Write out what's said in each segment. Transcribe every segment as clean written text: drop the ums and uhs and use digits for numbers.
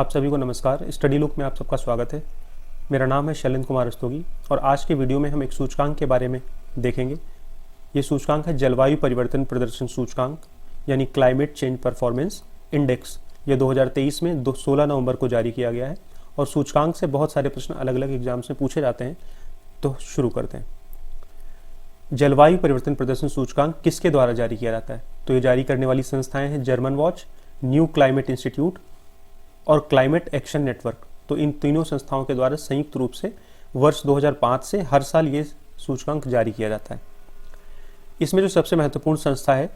आप सभी को नमस्कार। स्टडी लुक में आप सबका स्वागत है। मेरा नाम है शैलेंद्र कुमार रस्तोगी और आज के वीडियो में हम एक सूचकांक के बारे में देखेंगे। ये सूचकांक है जलवायु परिवर्तन प्रदर्शन सूचकांक यानी क्लाइमेट चेंज परफॉर्मेंस इंडेक्स। ये 2023 में 16 नवंबर को जारी किया गया है और सूचकांक से बहुत सारे प्रश्न अलग अलग एग्जाम्स में पूछे जाते हैं। तो शुरू करते हैं। जलवायु परिवर्तन प्रदर्शन सूचकांक किसके द्वारा जारी किया जाता है? तो ये जारी करने वाली संस्थाएं हैं German watch, new climate institute और क्लाइमेट एक्शन नेटवर्क। तो इन तीनों संस्थाओं के द्वारा संयुक्त रूप से वर्ष 2005 से हर साल ये सूचकांक जारी किया जाता है। इसमें जो सबसे महत्वपूर्ण संस्था है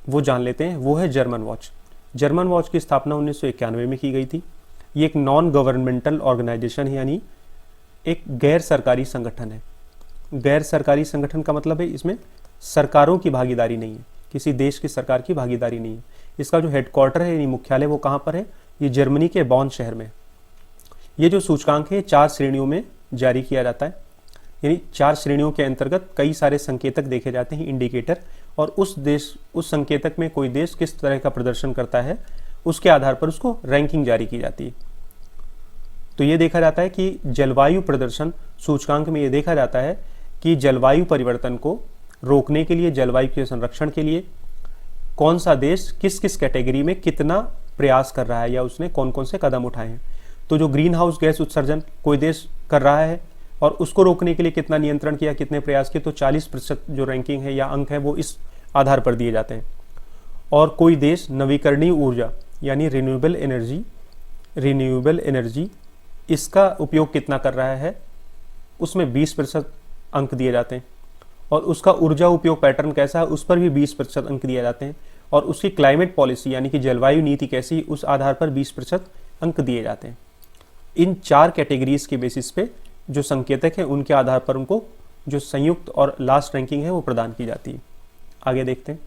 वो जान लेते हैं, वो है जर्मन वॉच। जर्मन वॉच की स्थापना 1991 में की गई थी। ये एक नॉन गवर्नमेंटल ऑर्गेनाइजेशन है, यानी एक गैर सरकारी संगठन है। गैर सरकारी संगठन का मतलब है इसमें सरकारों की भागीदारी नहीं है, किसी देश की सरकार की भागीदारी नहीं है। इसका जो हेडक्वार्टर है यानी मुख्यालय वो कहाँ पर है? ये जर्मनी के बॉन शहर में। ये जो सूचकांक है 4 श्रेणियों में जारी किया जाता है, यानी 4 श्रेणियों के अंतर्गत कई सारे संकेतक देखे जाते हैं, इंडिकेटर, और उस संकेतक में कोई देश किस तरह का प्रदर्शन करता है उसके आधार पर उसको रैंकिंग जारी की जाती है। तो ये देखा जाता है कि जलवायु प्रदर्शन सूचकांक में ये देखा जाता है कि जलवायु परिवर्तन को रोकने के लिए, जलवायु के संरक्षण के लिए कौन सा देश किस किस कैटेगरी में कितना प्रयास कर रहा है या उसने कौन कौन से कदम उठाए हैं। तो जो ग्रीन हाउस गैस उत्सर्जन कोई देश कर रहा है और उसको रोकने के लिए कितना नियंत्रण किया, कितने प्रयास किए, तो 40% जो रैंकिंग है या अंक है वो इस आधार पर दिए जाते हैं। और कोई देश नवीकरणीय ऊर्जा यानी रिन्यूएबल एनर्जी इसका उपयोग कितना कर रहा है उसमें 20% अंक दिए जाते हैं। और उसका ऊर्जा उपयोग पैटर्न कैसा है उस पर भी 20% अंक दिए जाते हैं। और उसकी क्लाइमेट पॉलिसी यानी कि जलवायु नीति कैसी, उस आधार पर 20% अंक दिए जाते हैं। इन 4 कैटेगरीज के बेसिस पे जो संकेतक है उनके आधार पर उनको जो संयुक्त और लास्ट रैंकिंग है वो प्रदान की जाती है। आगे देखते हैं।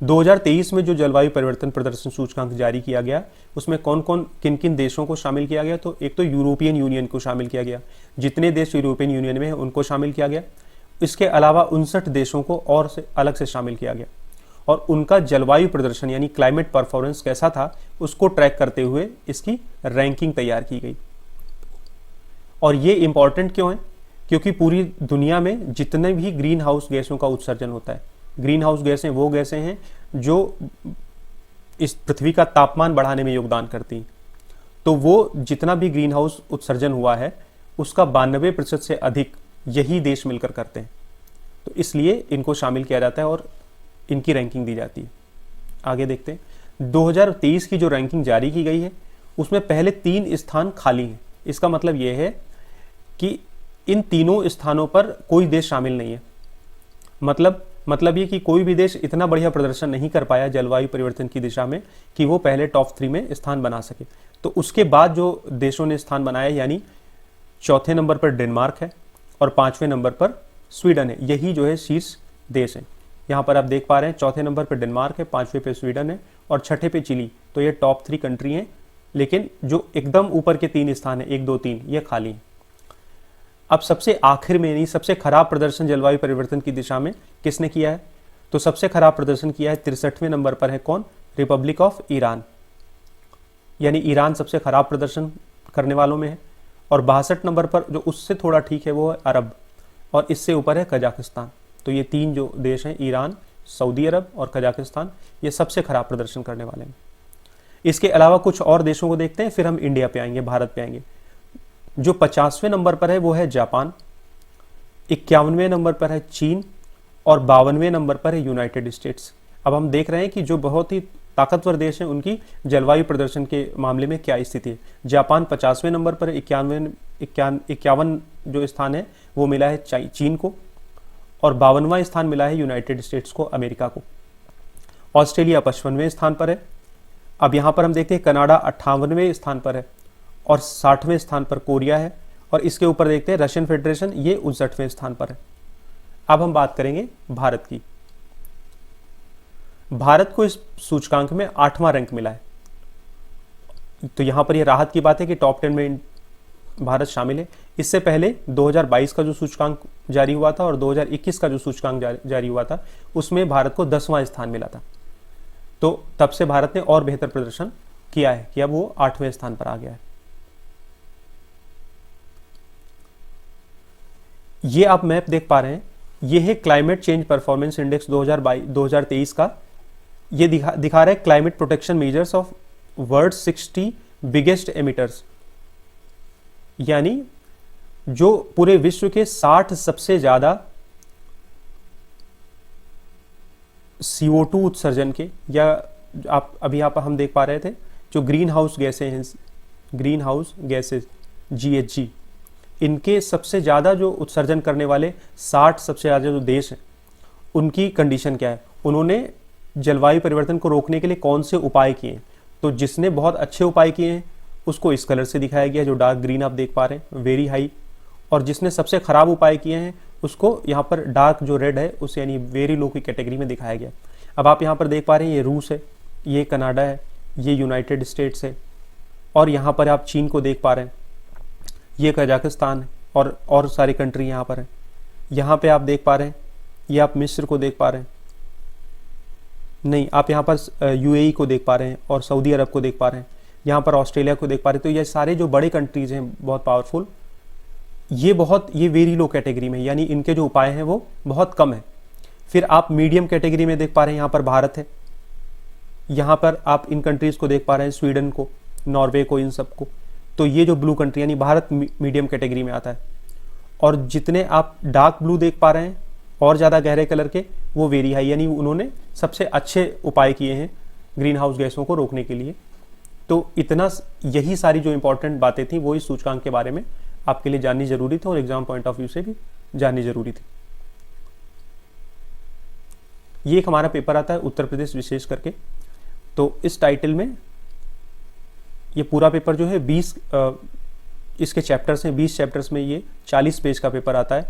2023 में जो जलवायु परिवर्तन प्रदर्शन सूचकांक जारी किया गया उसमें किन किन देशों को शामिल किया गया? तो एक तो यूरोपियन यूनियन को शामिल किया गया, जितने देश यूरोपियन यूनियन में है उनको शामिल किया गया। इसके अलावा 59 देशों को और से अलग से शामिल किया गया और उनका जलवायु प्रदर्शन यानी क्लाइमेट परफॉर्मेंस कैसा था उसको ट्रैक करते हुए इसकी रैंकिंग तैयार की गई। और ये इंपॉर्टेंट क्यों है? क्योंकि पूरी दुनिया में जितने भी ग्रीन हाउस गैसों का उत्सर्जन होता है, ग्रीन हाउस गैसें वो गैसें हैं जो इस पृथ्वी का तापमान बढ़ाने में योगदान करती हैं। तो वो जितना भी ग्रीन हाउस उत्सर्जन हुआ है उसका 92% से अधिक यही देश मिलकर करते हैं। तो इसलिए इनको शामिल किया जाता है और इनकी रैंकिंग दी जाती है। आगे देखते हैं। 2023 की जो रैंकिंग जारी की गई है उसमें पहले 3 स्थान खाली हैं। इसका मतलब यह है कि इन तीनों स्थानों पर कोई देश शामिल नहीं है। मतलब ये कि कोई भी देश इतना बढ़िया प्रदर्शन नहीं कर पाया जलवायु परिवर्तन की दिशा में कि वो पहले टॉप 3 में स्थान बना सके। तो उसके बाद जो देशों ने स्थान बनाया यानी 4थे नंबर पर डेनमार्क है और 5वें नंबर पर स्वीडन है। यही जो है शीर्ष देश है। यहाँ पर आप देख पा रहे हैं 4थे नंबर पर डेनमार्क है, 5वें पे स्वीडन है और 6ठे पे चिली। तो ये टॉप 3 कंट्री हैं, लेकिन जो एकदम ऊपर के 3 स्थान है 1, 2, 3 ये खाली हैं। अब सबसे आखिर में नहीं, सबसे खराब प्रदर्शन जलवायु परिवर्तन की दिशा में किसने किया है? तो सबसे खराब प्रदर्शन किया है 63वें नंबर पर है कौन? रिपब्लिक ऑफ ईरान, यानी ईरान सबसे खराब प्रदर्शन करने वालों में है। और 62 नंबर पर जो उससे थोड़ा ठीक है वो है अरब और इससे ऊपर है कजाकिस्तान। तो ये 3 जो देश हैं ईरान, सऊदी अरब और कजाकिस्तान, ये सबसे खराब प्रदर्शन करने वाले हैं। इसके अलावा कुछ और देशों को देखते हैं, फिर हम इंडिया पे आएंगे, भारत पे आएंगे। जो 50वें नंबर पर है वो है जापान, 51वें नंबर पर है चीन और 52वें नंबर पर है यूनाइटेड स्टेट्स। अब हम देख रहे हैं कि जो बहुत ही ताकतवर देश हैं उनकी जलवायु प्रदर्शन के मामले में क्या स्थिति है। जापान 50वें नंबर पर, 51 जो स्थान है वो मिला है चीन को और 52वां स्थान मिला है यूनाइटेड स्टेट्स को, अमेरिका को। ऑस्ट्रेलिया 55वें स्थान पर है। अब यहाँ पर हम देखते हैं कनाडा 58वें स्थान पर है और 60वें स्थान पर कोरिया है और इसके ऊपर देखते हैं रशियन फेडरेशन, ये 59वें स्थान पर है। अब हम बात करेंगे भारत की। भारत को इस सूचकांक में 8वां रैंक मिला है। तो यहां पर यह राहत की बात है कि टॉप 10 में भारत शामिल है। इससे पहले 2022 का जो सूचकांक जारी हुआ था और 2021 का जो सूचकांक जारी हुआ था उसमें भारत को 10वां स्थान मिला था। तो तब से भारत ने और बेहतर प्रदर्शन किया है कि अब वो 8वें स्थान पर आ गया है। ये आप मैप देख पा रहे हैं, ये है क्लाइमेट चेंज परफॉर्मेंस इंडेक्स 2023 का। ये दिखा रहा है climate protection measures of world 60 biggest emitters, यानी जो पूरे विश्व के 60 सबसे ज्यादा CO2 उत्सर्जन के, या आप हम देख पा रहे थे जो ग्रीन हाउस गैसें हैं, ग्रीन हाउस गैसेज GHG, इनके सबसे ज़्यादा जो उत्सर्जन करने वाले 60 सबसे ज़्यादा जो देश हैं उनकी कंडीशन क्या है, उन्होंने जलवायु परिवर्तन को रोकने के लिए कौन से उपाय किए हैं। तो जिसने बहुत अच्छे उपाय किए हैं उसको इस कलर से दिखाया गया, जो डार्क ग्रीन आप देख पा रहे हैं, वेरी हाई। और जिसने सबसे खराब उपाय किए हैं उसको यहाँ पर डार्क जो रेड है उस यानी वेरी लो की कैटेगरी में दिखाया गया। अब आप यहाँ पर देख पा रहे हैं ये रूस है, ये कनाडा है, ये यूनाइटेड स्टेट्स है, और यहाँ पर आप चीन को देख पा रहे हैं, ये कजाकिस्तान है, और सारी कंट्री यहाँ पर है। यहाँ पे आप देख पा रहे हैं, ये आप मिस्र को देख पा रहे हैं, नहीं आप यहाँ पर UAE को देख पा रहे हैं और सऊदी अरब को देख पा रहे हैं, यहाँ पर ऑस्ट्रेलिया को देख पा रहे हैं। तो ये सारे जो बड़े कंट्रीज हैं बहुत पावरफुल, ये वेरी लो कैटेगरी में, यानी इनके जो उपाय हैं वो बहुत कम है। फिर आप मीडियम कैटेगरी में देख पा रहे हैं, यहाँ पर भारत है, यहाँ पर आप इन कंट्रीज को देख पा रहे हैं, स्वीडन को, नॉर्वे को, इन सबको। तो ये जो ब्लू कंट्री यानी भारत मीडियम कैटेगरी में आता है। और जितने आप डार्क ब्लू देख पा रहे हैं और ज़्यादा गहरे कलर के, वो वेरी हाई, यानी उन्होंने सबसे अच्छे उपाय किए हैं ग्रीन हाउस गैसों को रोकने के लिए। तो यही सारी जो इंपॉर्टेंट बातें थी वो इस सूचकांक के बारे में आपके लिए जाननी जरूरी थी और एग्जाम पॉइंट ऑफ व्यू से भी जाननी जरूरी थी। ये एक हमारा पेपर आता है उत्तर प्रदेश विशेष करके। तो इस टाइटल में ये पूरा पेपर जो है 20 इसके चैप्टर्स हैं, 20 चैप्टर्स में ये 40 पेज का पेपर आता है।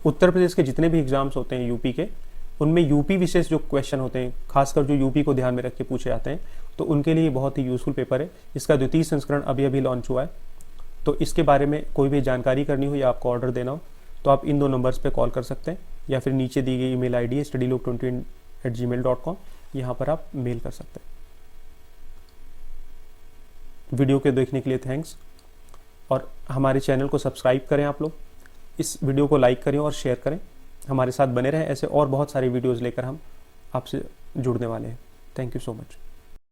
उत्तर प्रदेश के जितने भी एग्जाम्स होते हैं यूपी के, उनमें यूपी विशेष जो क्वेश्चन होते हैं, खासकर जो यूपी को ध्यान में रख के पूछे जाते हैं, तो उनके लिए बहुत ही यूजफुल पेपर है। इसका द्वितीय संस्करण अभी लॉन्च हुआ है। तो इसके बारे में कोई भी जानकारी करनी हो या आपको ऑर्डर देना हो तो आप इन 2 नंबर्स पे कॉल कर सकते हैं, या फिर नीचे दी गई ईमेल आईडी है studylook20@gmail.com, यहाँ पर आप मेल कर सकते हैं। वीडियो के देखने के लिए थैंक्स, और हमारे चैनल को सब्सक्राइब करें आप लोग, इस वीडियो को लाइक करें और शेयर करें, हमारे साथ बने रहें। ऐसे और बहुत सारी वीडियोज़ लेकर हम आपसे जुड़ने वाले हैं। Thank you so much.